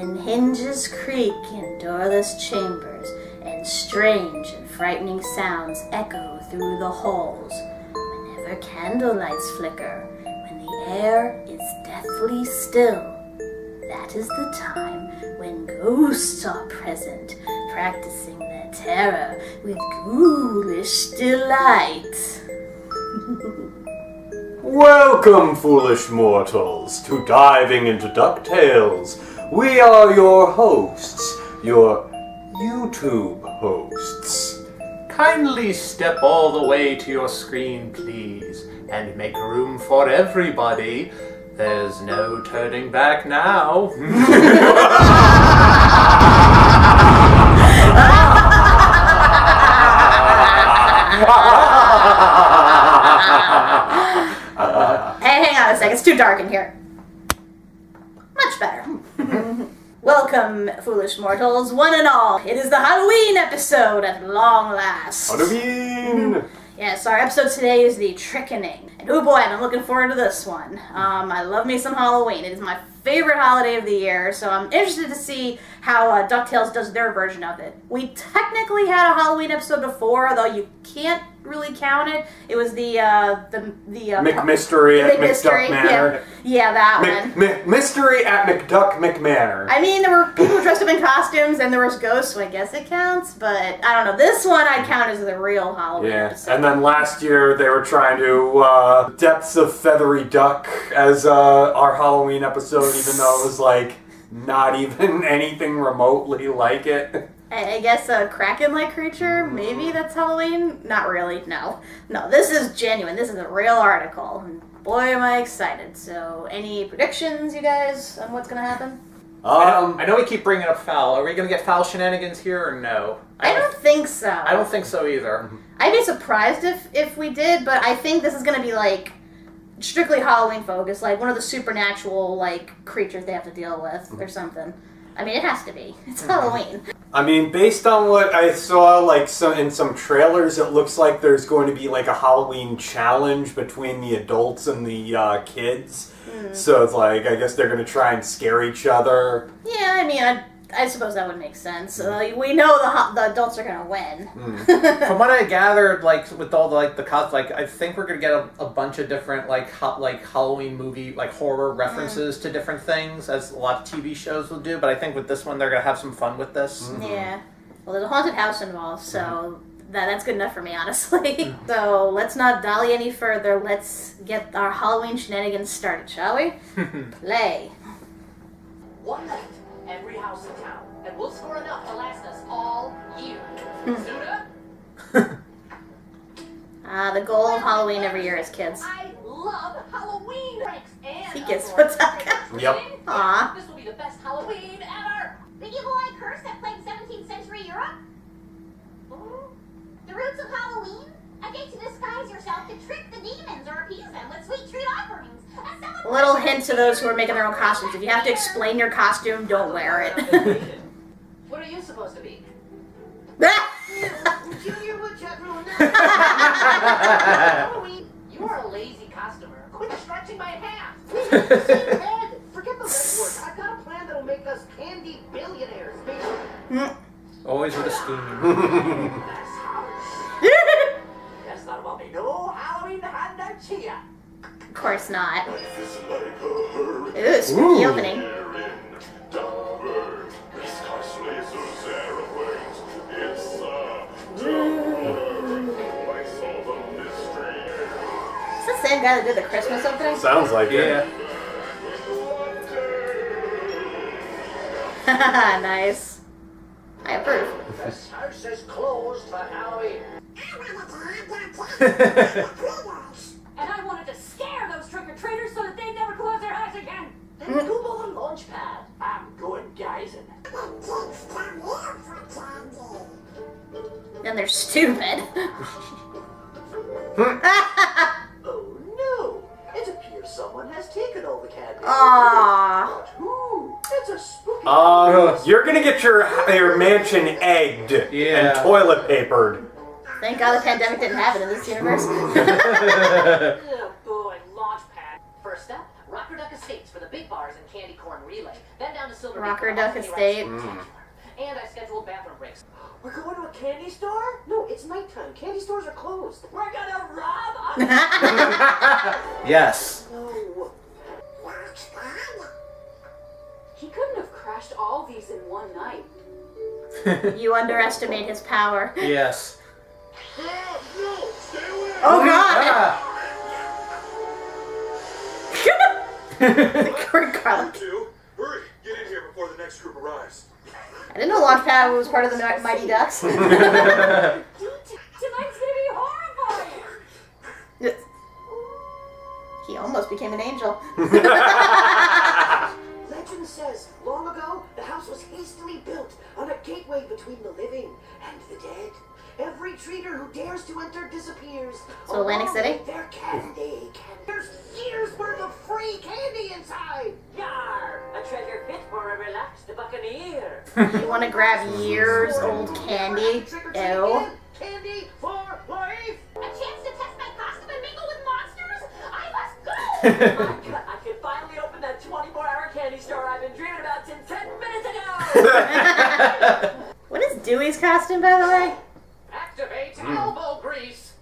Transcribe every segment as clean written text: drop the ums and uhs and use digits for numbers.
when hinges creak in doorless chambers, and strange and frightening sounds echo through the halls, whenever candlelights flicker, when the air is deathly still, that is the time when ghosts are present, practicing their terror with ghoulish delight. Welcome, foolish mortals, to Diving Into DuckTales. We are your hosts, your YouTube hosts. Kindly step all the way to your screen, please, and make room for everybody. There's no turning back now. Hey, hang on a second. It's too dark in here. Much better. Welcome, foolish mortals, one and all. It is the Halloween episode at long last. Halloween! Yes, our episode today is the Trickening. And oh boy, I'm looking forward to this one. I love me some Halloween. It is my favorite holiday of the year, so I'm interested to see how DuckTales does their version of it. We technically had a Halloween episode before, though you can't really count it. It was the McMystery at McDuck Manor. Yeah, that one. Mystery at McDuck McManor. I mean, there were people dressed up in costumes, and there was ghosts, so I guess it counts, but I don't know. This one I count as the real Halloween episode. And then last year they were trying to Depths of Feathery Duck as our Halloween episode, even though it was like not even anything remotely like it. I guess a kraken-like creature? Maybe that's Halloween? Not really, no. No, this is genuine. This is a real article. And boy, am I excited. So, any predictions, you guys, on what's going to happen? I know we keep bringing up foul. Are we going to get foul shenanigans here or no? I don't think so. I don't think so either. I'd be surprised if we did, but I think this is going to be like strictly Halloween focused, like one of the supernatural like creatures they have to deal with or something. I mean, it has to be. It's Halloween. I mean, based on what I saw, like in some trailers, it looks like there's going to be like a Halloween challenge between the adults and the kids. So it's like, I guess they're going to try and scare each other. Yeah, I mean, I suppose that would make sense. We know the adults are going to win. From what I gathered, like with all the I think we're going to get a bunch of different like Halloween movie like horror references to different things, as a lot of TV shows will do. But I think with this one, they're going to have some fun with this. Yeah. Well, there's a haunted house involved, so that's good enough for me, honestly. So let's not dally any further. Let's get our Halloween shenanigans started, shall we? Play. One night, every house in town, and we'll score enough to last us all year. Suda? The goal of Halloween every year is kids. I love Halloween pranks and He gets what's up. Yep. Aw. This will be the best Halloween ever. The evil-eye curse that plagued 17th century Europe? The roots of Halloween? A day to disguise yourself to trick the demons or appease them with sweet treat offerings. A little hint to those who are making their own costumes. If you have to explain your costume, don't wear it. What are you supposed to be? Junior Woodchuck ruined Halloween. You are a lazy costumer. Quit stretching my half. Forget the legwork. I've got a plan that'll make us candy billionaires. Always with a scheme. That's not about me. No Halloween to hand out to ya. Of course not. Ooh, spooky opening. Is that the same guy that did the Christmas opening? Sounds like it. Nice. I approve. This house is closed for Halloween. And I wanted to scare those trick-or-treaters so that they'd never close their eyes again. Then go on launch pad. I'm going guysing. Then they're stupid. Oh no! It appears someone has taken all the candy. Aww. But who? It's a spooky. You're gonna get your mansion egged and toilet papered. Thank God the pandemic didn't happen in this universe. Oh boy, launch pad. First up, Rocker Duck Estates for the big bars and candy corn relay. Then down to silver Rocker beak Duck for the Estate. spectacular. And I scheduled bathroom breaks. We're going to a candy store? No, it's nighttime. Candy stores are closed. We're gonna rob a Yes. No. He couldn't have crashed all these in one night. You underestimate his power. Yes. No, stay away! Oh god! The current garlic. You, hurry, get in here before the next group arrives. I didn't know Launchpad was part of the Mighty Ducks. Tonight's gonna be horrifying! He almost became an angel. Legend says, long ago, the house was hastily built on a gateway between the living and the dead. Every treater who dares to enter disappears. So Atlantic along City? with their candy. There's years worth of free candy inside. Yar! A treasure fit for a relaxed buccaneer. You want to grab years old candy? Trick or treat Ew. again. Candy for life. A chance to test my costume and mingle with monsters? I must go! I could finally open that 24-hour candy store I've been dreaming about since 10 minutes ago! What is Dewey's costume, by the way? Activate elbow grease!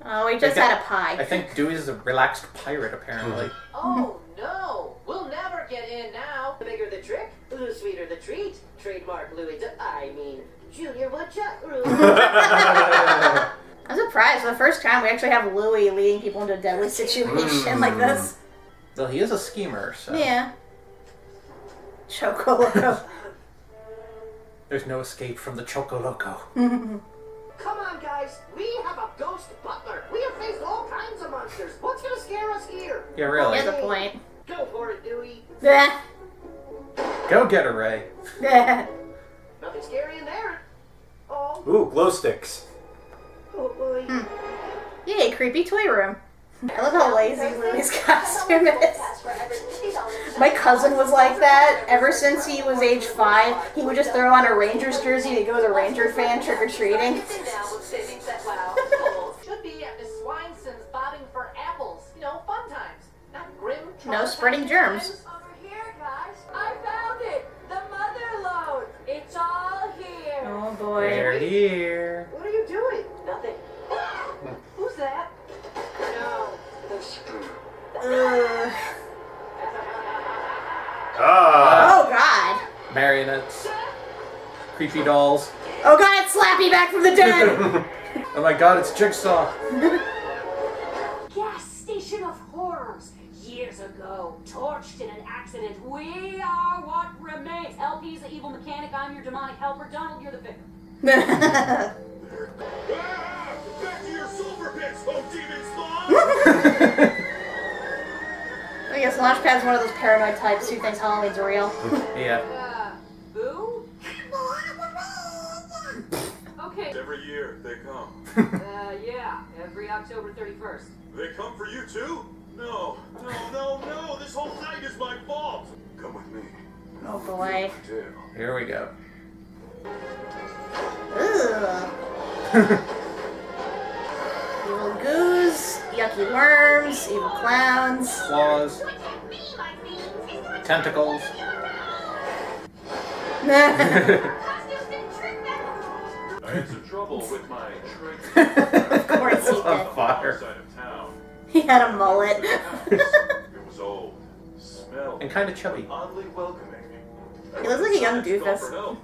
Oh, he just had a I pie. think Dewey's a relaxed pirate, apparently. Oh no! We'll never get in now! The bigger the trick, the sweeter the treat. Trademark Junior Woodchuck. I'm surprised. For the first time, we actually have Louie leading people into a deadly situation like this. Well, he is a schemer, so Yeah. Choco Loco. there's no escape from the Choco Loco. Come on, guys. We have a ghost butler. We have faced all kinds of monsters. What's gonna scare us here? Yeah, really. Here's a point. Go for it, Dewey. Go get her, Ray. Nothing scary in there. Oh, Ooh, glow sticks. oh boy. Yay, creepy toy room. I love how lazy Louie's costume is. My cousin was like that. Ever since he was age 5, he would just throw on a Rangers jersey to go as a Ranger fan trick-or-treating. Should be at Miss Swineson's bobbing for apples. You know, fun times. Not grim. No spreading germs. Over here, guys. I found it. The mother load. It's all here. Oh boy. They're here. What are you doing? Nothing. Who's that? No. Ugh. Ah! Oh god. Marionettes. Creepy dolls. Oh god, it's Slappy back from the dead! Oh my god, it's Jigsaw. Gas station of horrors. Years ago, torched in an accident. We are what remains. LP's the evil mechanic. I'm your demonic helper. Donald, you're the victim. Ah! Back to your sulfur pits, oh demon spawn! I guess Launchpad's one of those paranoid types who thinks Halloween's real. Yeah. Boo? Okay. Every year they come. Yeah. Every October 31st. They come for you too? No, this whole night is my fault. Come with me. Oh boy. Tale. Here we go. Ugh. Evil goose, yucky worms, evil clowns. Claws. Tentacles. Costumes didn't trick them. I had some trouble with my trick Of course he On did. fire. outside of town. He had a mullet. It was old, smelled, And kind of chubby. oddly welcoming. He looks like a young Decided to go doofus. for help.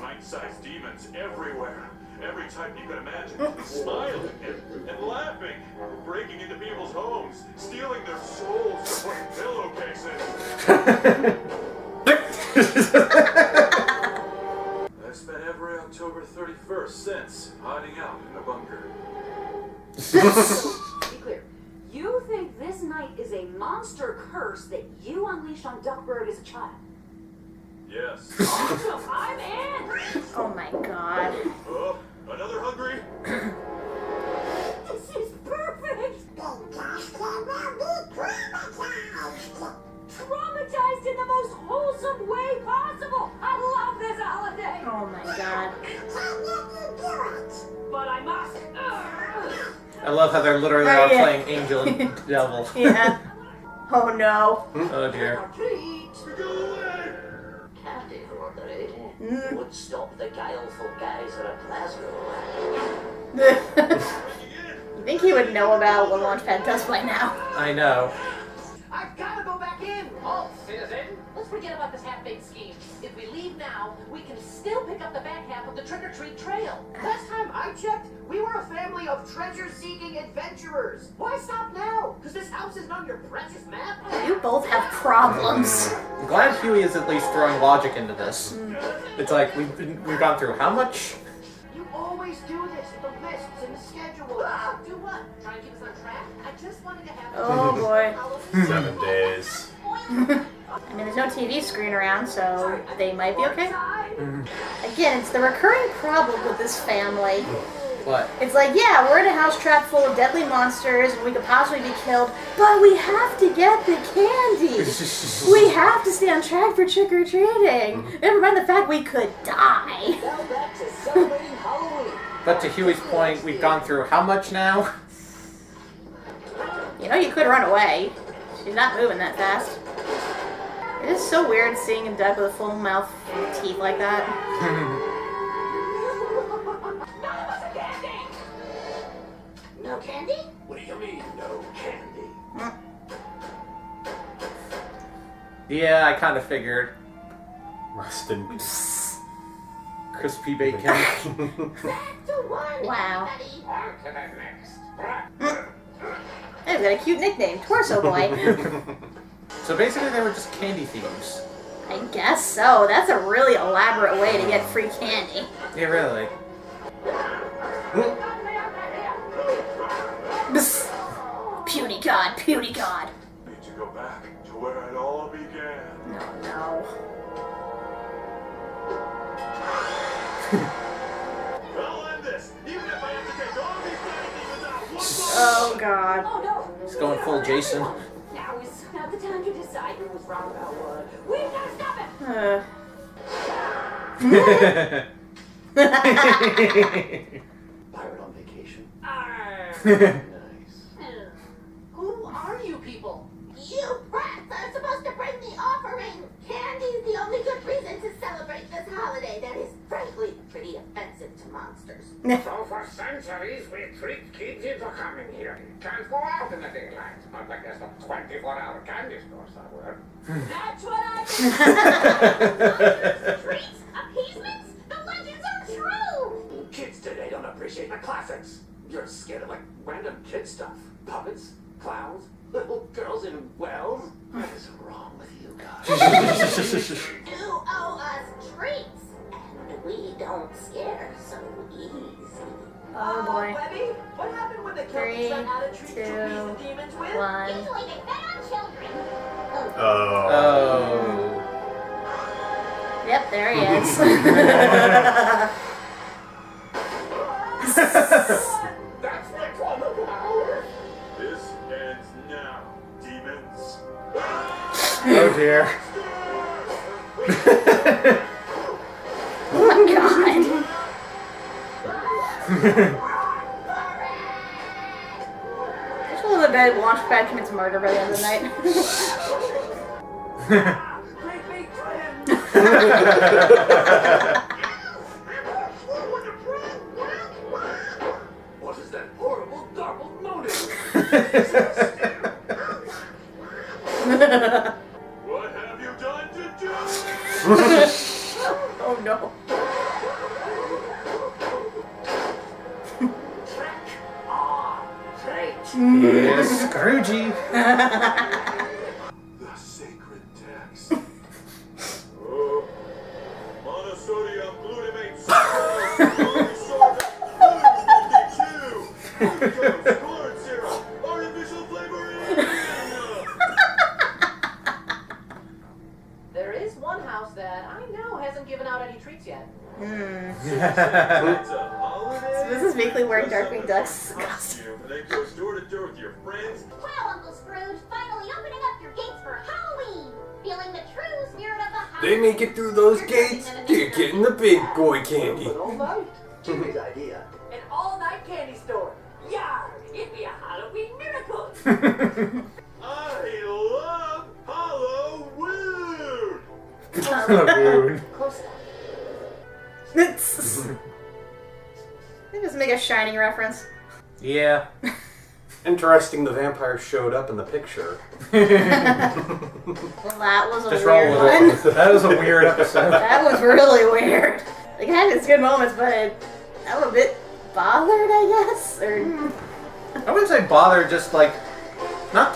Pint-sized demons everywhere. Every type you could imagine. Smiling and laughing. Breaking into people's homes. Stealing their souls to put in pillowcases. I've spent every October 31st since hiding out in a bunker. Be clear. You think this night is a monster curse that you unleashed on Duckburg as a child? Yes. Awesome! I'm in! Oh my god. Oh, another hungry? This is perfect! Traumatized in the most wholesome way possible! I love this holiday! Oh my god. But I must! I love how they're literally Oh, all yeah. playing angel and devil. Yeah. Oh no. Oh dear. Treat. Go away! Candy hoardery would stop the guileful guys at Glasgow. You think he would know about what Launchpad does by now? I know. I've gotta go back in! Halt, citizen! Let's forget about this half-baked scheme. If we leave now, we can still pick up the back half of the trick-or-treat trail. Last time I checked, we were a family of treasure-seeking adventurers. Why stop now? Because this house isn't on your precious map? You both have problems. I'm glad Huey is at least throwing logic into this. It's like we've gone through how much? You always do this with the lists and the schedule. Do what? Try and keep us on track? I just wanted to have... Oh boy. 7 days. I mean, there's no TV screen around, so they might be okay. Again, it's the recurring problem with this family. What? It's like, yeah, we're in a house trap full of deadly monsters, and we could possibly be killed, but we have to get the candy. We have to stay on track for trick-or-treating. Never mind the fact we could die. Now back to celebrating Halloween. But to Huey's point, we've gone through how much now? You know, you could run away. She's not moving that fast. It is so weird seeing a duck with a full mouth of teeth like that. None of us are candy! No candy? What do you mean, no candy? Yeah, I kind of figured. Rest in peace. Crispy bacon. Back to one, Wow. everybody. On to the next. He's got a cute nickname, Torso Boy. So basically they were just candy thieves. I guess so. That's a really elaborate way to get free candy. Yeah, really. Psst. Puny God, puny God. Need to go back to where it all began. No. I'll end this, even if I have to take all these tiny demons out one by Oh God. Oh no! He's going full Jason. Now is not the time to decide who was wrong about what. We've got to stop it! Pirate on vacation. Arr. Nice. Who are you people? You brats are supposed to bring the offering. Candy's the only good reason to celebrate this holiday that is, frankly, pretty offensive to monsters. So for centuries, we tricked kids into coming here. Can't go out in the daylight. Not like there's a 24-hour candy store somewhere. That's what I Treats, appeasements, the legends are true. Kids today don't appreciate the classics. You're scared of like random kid stuff. Puppets, clowns, little girls in wells. What is wrong with you guys? You owe us treats, and we don't scare so easy. Oh boy. Webby, what happened when the 3, Celtics ran out of treats to 2, appease the demons with? 1. Usually they bet on children. Oh. Yep, there he is. That's like one of ours. This ends now, demons. Oh dear. Oh my God. Just a little bit Launchpad commits murder by the end of the night. Great big twins! What is that horrible garbled moaning? What have you done to do? Oh no. Trick or treat! Yes, Scroogey. The sacred text. Oh, monosodium glutamate sucrose, glucose, corn syrup, artificial flavoring. There is one house that I know hasn't given out any treats yet. It's a holiday. So this is basically wearing Dress up Darkwing in a Duck's fun costume and then goes door to door with your friends. Wow, Uncle Scrooge, finally opening up your gates for Halloween. Feeling the true spirit of the house. They make it through those gates, they're getting the big boy candy. Open all night. Jimmy's idea. An all-night candy store. Yeah, it'd be a Halloween miracle. I love Halloween. Rude. Close enough. They just make a Shining reference. Yeah. Interesting, the vampire showed up in the picture. Well, that was a Just roll weird with one. it. That was a weird episode. That was really weird. Like, it had its good moments, but I'm a bit bothered, I guess. Or I wouldn't say bother, just like not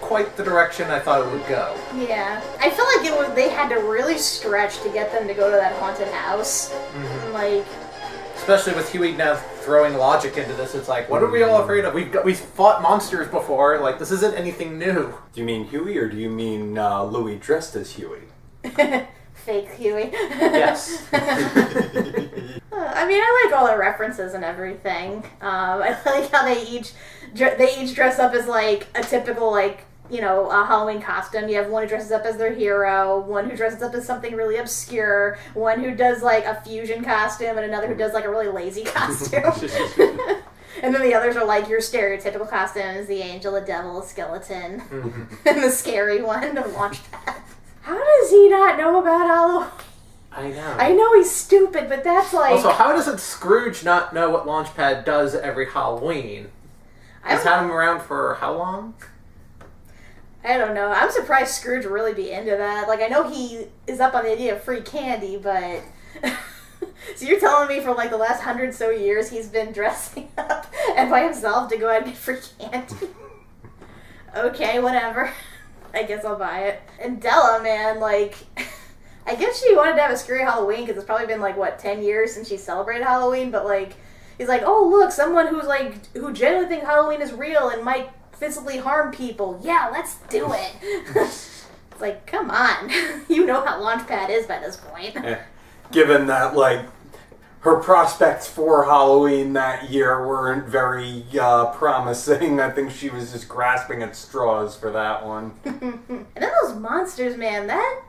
quite the direction I thought it would go. yeah, I feel like it was. They had to really stretch to get them to go to that haunted house. Mm-hmm. Like, Especially with Huey now throwing logic into this, it's like, what are we all afraid of? We've fought monsters before. Like, this isn't anything new. Do you mean Huey or do you mean Louis dressed as Huey? fake Huey. Yes. I mean, I like all the references and everything. I like how they each dress up as like a typical like, you know, a Halloween costume. You have one who dresses up as their hero, one who dresses up as something really obscure, one who does like a fusion costume, and another who does like a really lazy costume. And then the others are like your stereotypical costumes: the angel, the devil, the skeleton, and the scary one, the Launchpad. How does he not know about Halloween? I know. I know he's stupid, but that's like... Also, how doesn't Scrooge not know what Launchpad does every Halloween? He's had him around for how long? I don't know. I'm surprised Scrooge would really be into that. Like, I know he is up on the idea of free candy, but... So you're telling me for like the last 100 so years he's been dressing up and by himself to go out and get free candy? Okay, whatever. I guess I'll buy it. And Della, man, like... I guess she wanted to have a scary Halloween because it's probably been like, what, 10 years since she celebrated Halloween, but like... He's like, oh, look, someone who genuinely thinks Halloween is real and might physically harm people. Yeah, let's do it. It's like, come on. You know how Launchpad is by this point. Given that, like, her prospects for Halloween that year weren't very promising, I think she was just grasping at straws for that one. And then those monsters, man, that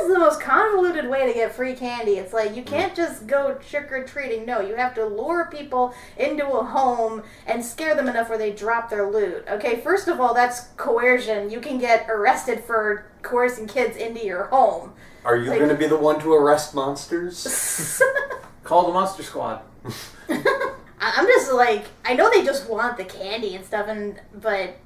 is the most convoluted way to get free candy. It's like, you can't just go trick-or-treating. No, you have to lure people into a home and scare them enough where they drop their loot. Okay, first of all, that's coercion. You can get arrested for coercing kids into your home. Are you going to be the one to arrest monsters? Call the Monster Squad. I'm just like, I know they just want the candy and stuff, but...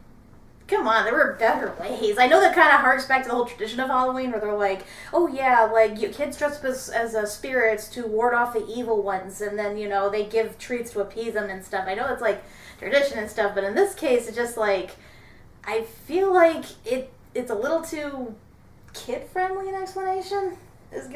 Come on, there were better ways. I know that kind of harks back to the whole tradition of Halloween where they're like, oh yeah, like kids dress up as spirits to ward off the evil ones, and then, you know, they give treats to appease them and stuff. I know it's like tradition and stuff, but in this case, it's just like, I feel like it's a little too kid-friendly an explanation, is the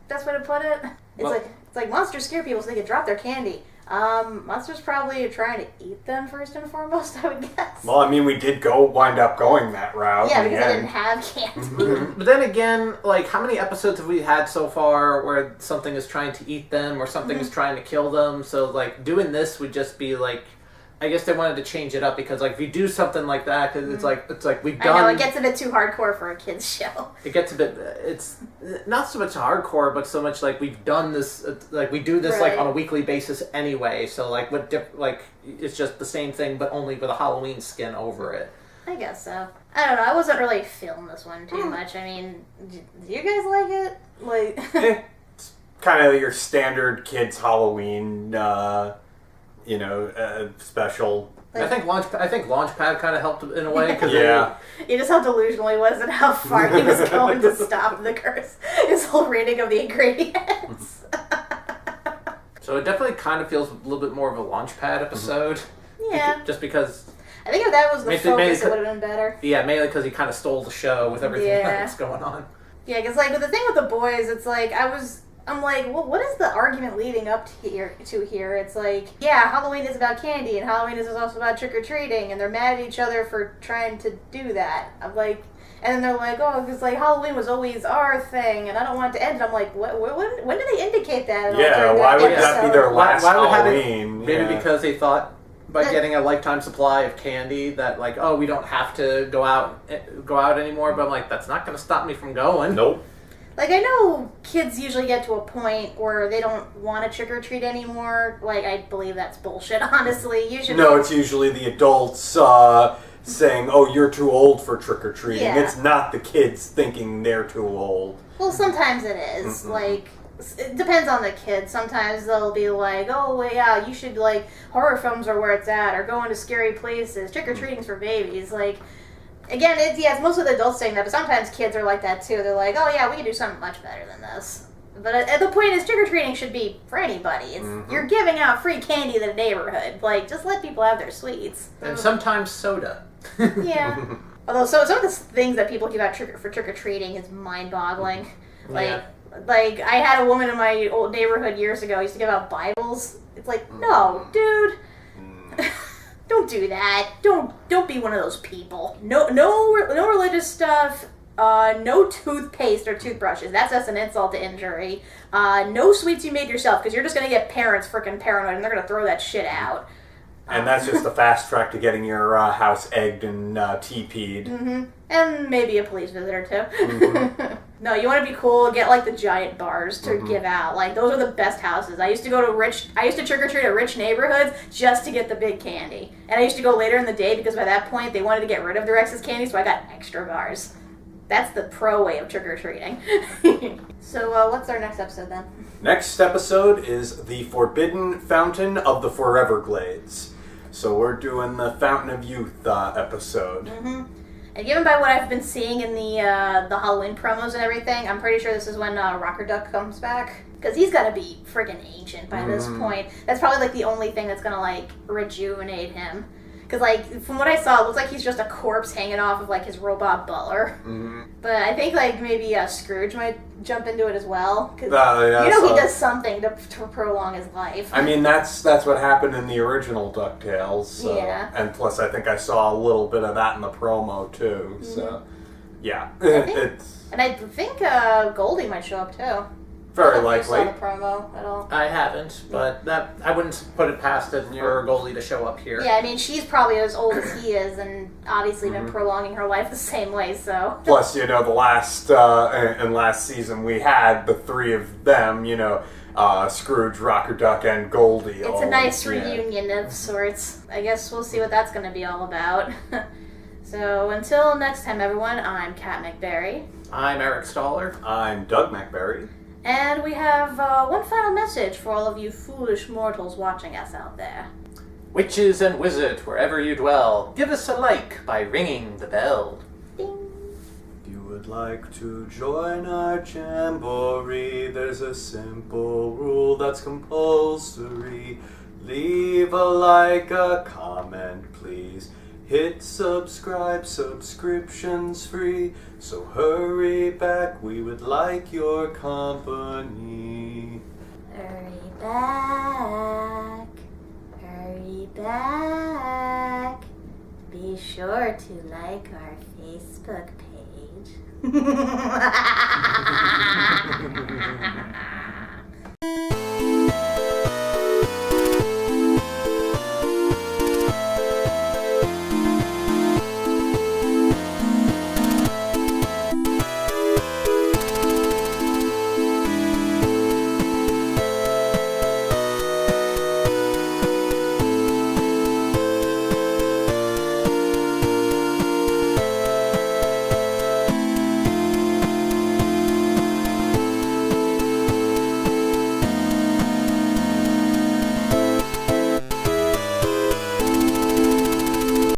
best way to put it. It's like monsters scare people so they can drop their candy. Monsters probably are trying to eat them first and foremost, I would guess. Well, I mean, we did wind up going that route. Yeah, because they didn't have candy. But then again, like, how many episodes have we had so far where something is trying to eat them or something is trying to kill them? So, like, doing this would just be, like, I guess they wanted to change it up because, like, if you do something like that, because it's like we've done... I know, it gets a bit too hardcore for a kid's show. It gets a bit... It's not so much hardcore, but so much, like, we've done this... Like, we do this, like, on a weekly basis anyway, so, like, it's just the same thing, but only with a Halloween skin over it. I guess so. I don't know, I wasn't really feeling this one too much. I mean, do you guys like it? Like... It's kind of your standard kids' Halloween... special. I think Launchpad kind of helped in a way. Cause You just how delusional he was and how far he was going to stop the curse. His whole reading of the ingredients. So it definitely kind of feels a little bit more of a Launchpad episode. Yeah. Just because... I think if that was the focus, it would have been better. Yeah, mainly because he kind of stole the show with everything that's going on. Yeah, because, like, with the thing with the boys, it's like, I'm like, well, what is the argument leading up to here? It's like, yeah, Halloween is about candy, and Halloween is also about trick-or-treating, and they're mad at each other for trying to do that. I'm like, and then they're like, oh, because, like, Halloween was always our thing, and I don't want it to end. I'm like, when did they indicate that? Yeah, why would that be their last Halloween? Maybe because they thought by getting a lifetime supply of candy that, like, oh, we don't have to go out anymore, but I'm like, that's not going to stop me from going. Nope. Like, I know kids usually get to a point where they don't want to trick-or-treat anymore. Like, I believe that's bullshit, honestly. No, it's usually the adults saying, "Oh, you're too old for trick or treating." Yeah. It's not the kids thinking they're too old. Well, sometimes it is. Like, it depends on the kid. Sometimes they'll be like, "Oh, well, yeah, you should, like, horror films are where it's at, or go into scary places. Trick or treating's for babies." Like, again, it's mostly the adults saying that, but sometimes kids are like that too. They're like, "Oh, yeah, we can do something much better than this." But the point is, trick or treating should be for anybody. It's, You're giving out free candy to the neighborhood. Like, just let people have their sweets. And sometimes soda. Yeah. Although, some of the things that people give out for trick or treating is mind-boggling. Like, I had a woman in my old neighborhood years ago used to give out Bibles. It's like, no, dude, don't do that. Don't be one of those people. No religious stuff. No toothpaste or toothbrushes. That's just an insult to injury. No sweets you made yourself, because you're just gonna get parents freaking paranoid and they're gonna throw that shit out. And that's just a fast track to getting your house egged and TP'd. And maybe a police visitor too. No, you want to be cool. Get like the giant bars to give out. Like, those are the best houses. I used to trick or treat at rich neighborhoods just to get the big candy. And I used to go later in the day because by that point they wanted to get rid of their excess candy, so I got extra bars. That's the pro way of trick or treating. So, what's our next episode then? Next episode is The Forbidden Fountain of the Foreverglades. So we're doing the Fountain of Youth episode. And given by what I've been seeing in the Halloween promos and everything, I'm pretty sure this is when Rocker Duck comes back. Because he's got to be friggin' ancient by this point. That's probably like the only thing that's going to like rejuvenate him. Because like, from what I saw, it looks like he's just a corpse hanging off of like his robot butler. But I think like maybe Scrooge might jump into it as well. Because he does something to prolong his life. I mean, that's what happened in the original DuckTales. So. Yeah. And plus, I think I saw a little bit of that in the promo too. So, yeah. And I think Goldie might show up too. Very I don't know if likely. you saw the promo at all. I haven't, but I wouldn't put it past it for Goldie to show up here. Yeah, I mean, she's probably as old as he is, and obviously been prolonging her life the same way, so... Plus, the last season we had the three of them, Scrooge, Rocker Duck, and Goldie. It's a nice reunion of sorts. I guess we'll see what that's going to be all about. So, until next time, everyone, I'm Kat Macberrie. I'm Eric Stoller. I'm Doug Macberrie. And we have one final message for all of you foolish mortals watching us out there. Witches and wizards, wherever you dwell, give us a like by ringing the bell. Ding. If you would like to join our jamboree, there's a simple rule that's compulsory. Leave a like, a comment, please. Hit subscribe, subscription's free. So hurry back, we would like your company. Hurry back. Hurry back. Be sure to like our Facebook page.